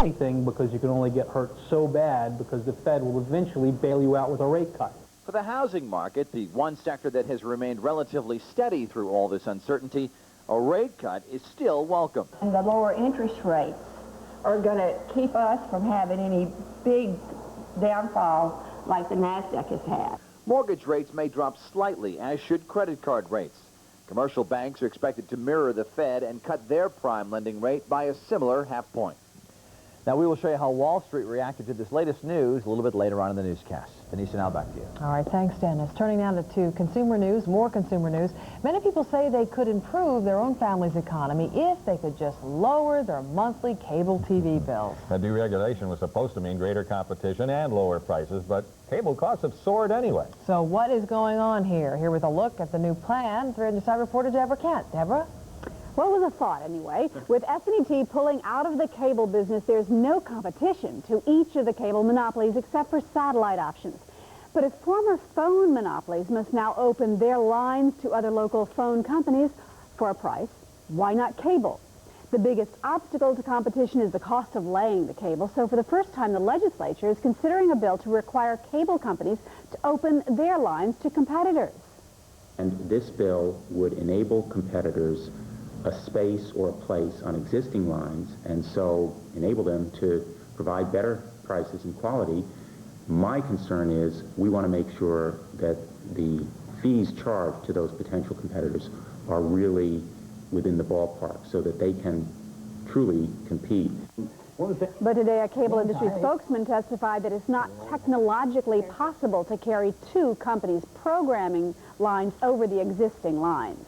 anything because you can only get hurt so bad because the Fed will eventually bail you out with a rate cut. For the housing market, the one sector that has remained relatively steady through all this uncertainty, a rate cut is still welcome. And the lower interest rates are going to keep us from having any big downfall like the NASDAQ has had. Mortgage rates may drop slightly, as should credit card rates. Commercial banks are expected to mirror the Fed and cut their prime lending rate by a similar half point. Now, we will show you how Wall Street reacted to this latest news a little bit later on in the newscast. Denise, now back to you. All right, thanks, Dennis. Turning now to consumer news, more consumer news. Many people say they could improve their own family's economy if they could just lower their monthly cable TV bills. That deregulation was supposed to mean greater competition and lower prices, but cable costs have soared anyway. So what is going on here? Here with a look at the new plan, 3 News Side reporter Deborah Kent. Deborah? What was a thought, anyway? With S&T pulling out of the cable business, there's no competition to each of the cable monopolies except for satellite options. But if former phone monopolies must now open their lines to other local phone companies for a price, why not cable? The biggest obstacle to competition is the cost of laying the cable, so for the first time the legislature is considering a bill to require cable companies to open their lines to competitors. And this bill would enable competitors a space or a place on existing lines, and so enable them to provide better prices and quality. My concern is we want to make sure that the fees charged to those potential competitors are really within the ballpark so that they can truly compete. But today a cable industry spokesman testified that it's not technologically possible to carry two companies' programming lines over the existing lines.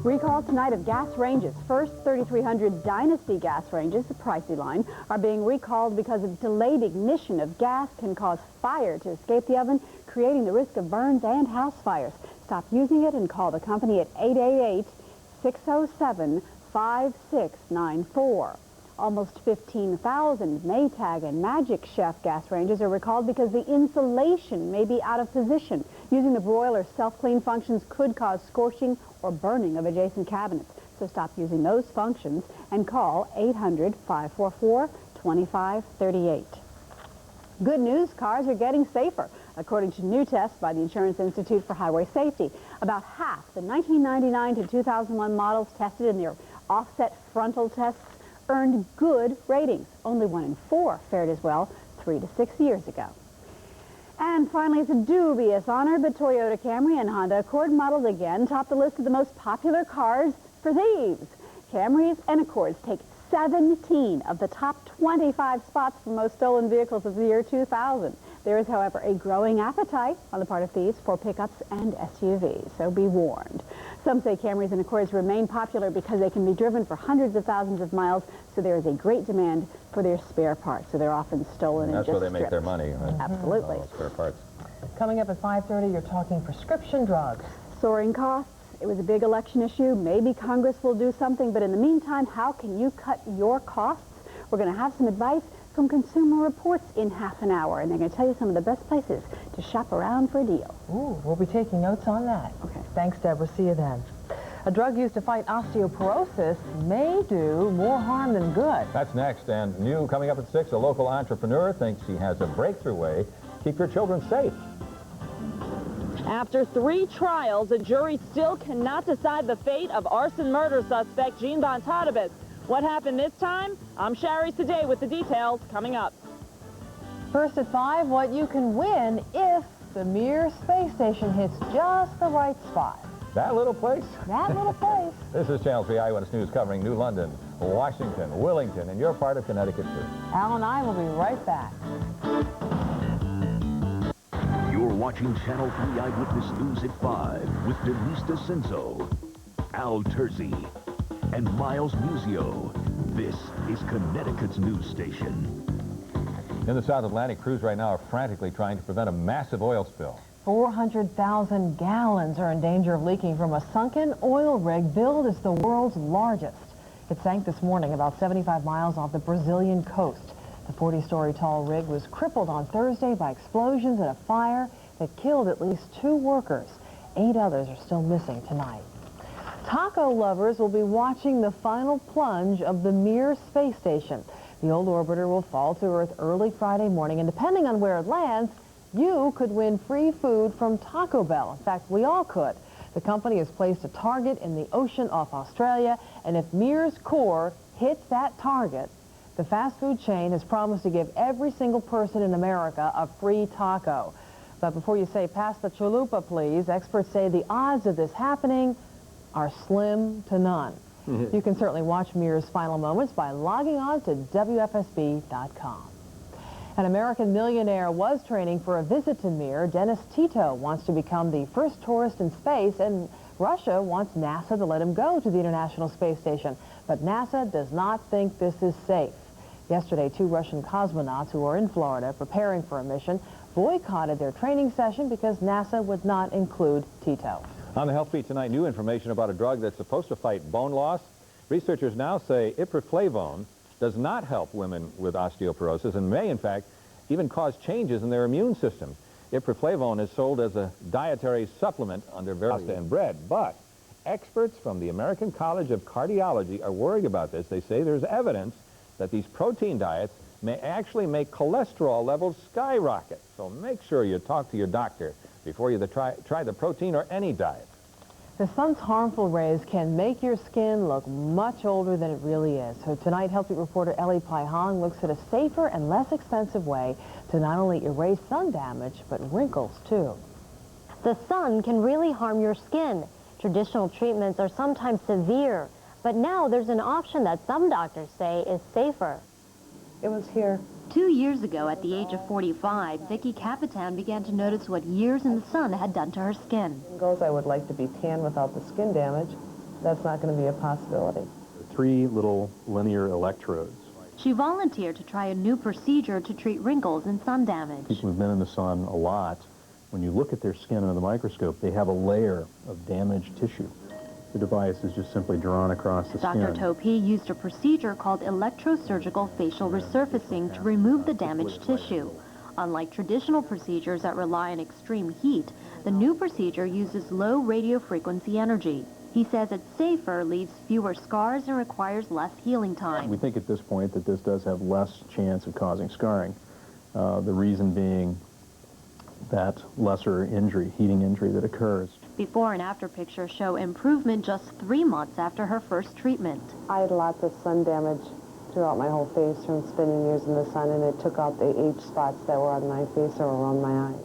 Recall tonight of gas ranges. First, 3,300 Dynasty gas ranges, the pricey line, are being recalled because of delayed ignition of gas can cause fire to escape the oven, creating the risk of burns and house fires. Stop using it and call the company at 888-607-5694. Almost 15,000 Maytag and Magic Chef gas ranges are recalled because the insulation may be out of position. Using the broiler self-clean functions could cause scorching or burning of adjacent cabinets. So stop using those functions and call 800-544-2538. Good news, cars are getting safer. According to new tests by the Insurance Institute for Highway Safety, about half the 1999 to 2001 models tested in their offset frontal tests earned good ratings. Only 1 in 4 fared as well 3 to 6 years ago. And finally, it's a dubious honor, but Toyota Camry and Honda Accord models again top the list of the most popular cars for thieves. Camrys and Accords take 17 of the top 25 spots for most stolen vehicles of the year 2000. There is, however, a growing appetite on the part of thieves for pickups and SUVs, so be warned. Some say Camrys and Accords remain popular because they can be driven for hundreds of thousands of miles, so there is a great demand for their spare parts, so they're often stolen and just That's where they make stripped. their money, right? Absolutely. All spare parts. Coming up at 5:30, you're talking prescription drugs. Soaring costs. It was a big election issue. Maybe Congress will do something, but in the meantime, how can you cut your costs? We're going to have some advice from Consumer Reports in half an hour, and they're going to tell you some of the best places to shop around for a deal. Ooh, we'll be taking notes on that. Okay. Thanks, Deborah. See you then. A drug used to fight osteoporosis may do more harm than good. That's next, and new coming up at 6, a local entrepreneur thinks he has a breakthrough way to keep your children safe. After 3 trials, a jury still cannot decide the fate of arson murder suspect Jean Bontarabas. What happened this time? I'm Shari Sadeh with the details coming up. First at 5, what you can win if the Mir space station hits just the right spot. That little place? That little place. This is Channel 3 Eyewitness News covering New London, Washington, Willington, and your part of Connecticut, too. Al and I will be right back. You're watching Channel 3 Eyewitness News at 5 with Denise DeCenzo, Al Terzi, and Miles Muzio. This is Connecticut's news station. In the South Atlantic, crews right now are frantically trying to prevent a massive oil spill. 400,000 gallons are in danger of leaking from a sunken oil rig billed as the world's largest. It sank this morning about 75 miles off the Brazilian coast. The 40-story tall rig was crippled on Thursday by explosions and a fire that killed at least 2 workers. 8 others are still missing tonight. Taco lovers will be watching the final plunge of the Mir space station. The old orbiter will fall to Earth early Friday morning, and depending on where it lands, you could win free food from Taco Bell. In fact, we all could. The company has placed a target in the ocean off Australia, and if Mir's core hits that target, the fast food chain has promised to give every single person in America a free taco. But before you say, pass the chalupa, please, experts say the odds of this happening are slim to none. You can certainly watch Mir's final moments by logging on to WFSB.com. An American millionaire was training for a visit to Mir. Dennis Tito wants to become the first tourist in space, and Russia wants NASA to let him go to the International Space Station. But NASA does not think this is safe. Yesterday, 2 Russian cosmonauts who are in Florida preparing for a mission boycotted their training session because NASA would not include Tito. On the Health Beat tonight, new information about a drug that's supposed to fight bone loss. Researchers now say ipriflavone does not help women with osteoporosis and may, in fact, even cause changes in their immune system. Ipriflavone is sold as a dietary supplement under pasta and bread, but experts from the American College of Cardiology are worried about this. They say there's evidence that these protein diets may actually make cholesterol levels skyrocket. So make sure you talk to your doctor before you try the protein or any diet. The sun's harmful rays can make your skin look much older than it really is. So tonight, HealthBEAT reporter Ellee Pai Hong looks at a safer and less expensive way to not only erase sun damage, but wrinkles too. The sun can really harm your skin. Traditional treatments are sometimes severe, but now there's an option that some doctors say is safer. It was here. 2 years ago, at the age of 45, Vicki Capitan began to notice what years in the sun had done to her skin. I would like to be tan without the skin damage. That's not going to be a possibility. 3 little linear electrodes. She volunteered to try a new procedure to treat wrinkles and sun damage. People who've been in the sun a lot, when you look at their skin under the microscope, they have a layer of damaged tissue. The device is just simply drawn across the skin. Dr. Topi used a procedure called electrosurgical facial resurfacing to remove the damaged tissue. Unlike traditional procedures that rely on extreme heat, the new procedure uses low radiofrequency energy. He says it's safer, leaves fewer scars, and requires less healing time. We think at this point that this does have less chance of causing scarring. The reason being that lesser injury, heating injury that occurs. Before and after pictures show improvement just 3 months after her first treatment. I had lots of sun damage throughout my whole face from spending years in the sun, and it took out the age spots that were on my face or around my eyes.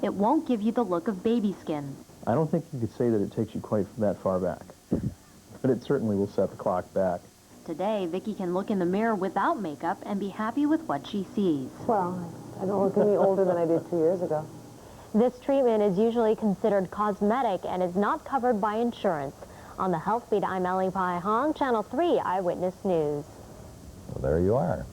It won't give you the look of baby skin. I don't think you could say that it takes you quite that far back, but it certainly will set the clock back. Today, Vicki can look in the mirror without makeup and be happy with what she sees. Well, I don't look any older than I did 2 years ago. This treatment is usually considered cosmetic and is not covered by insurance. On the Health Beat, I'm Ellee Pai Hong, Channel 3 Eyewitness News. Well, there you are.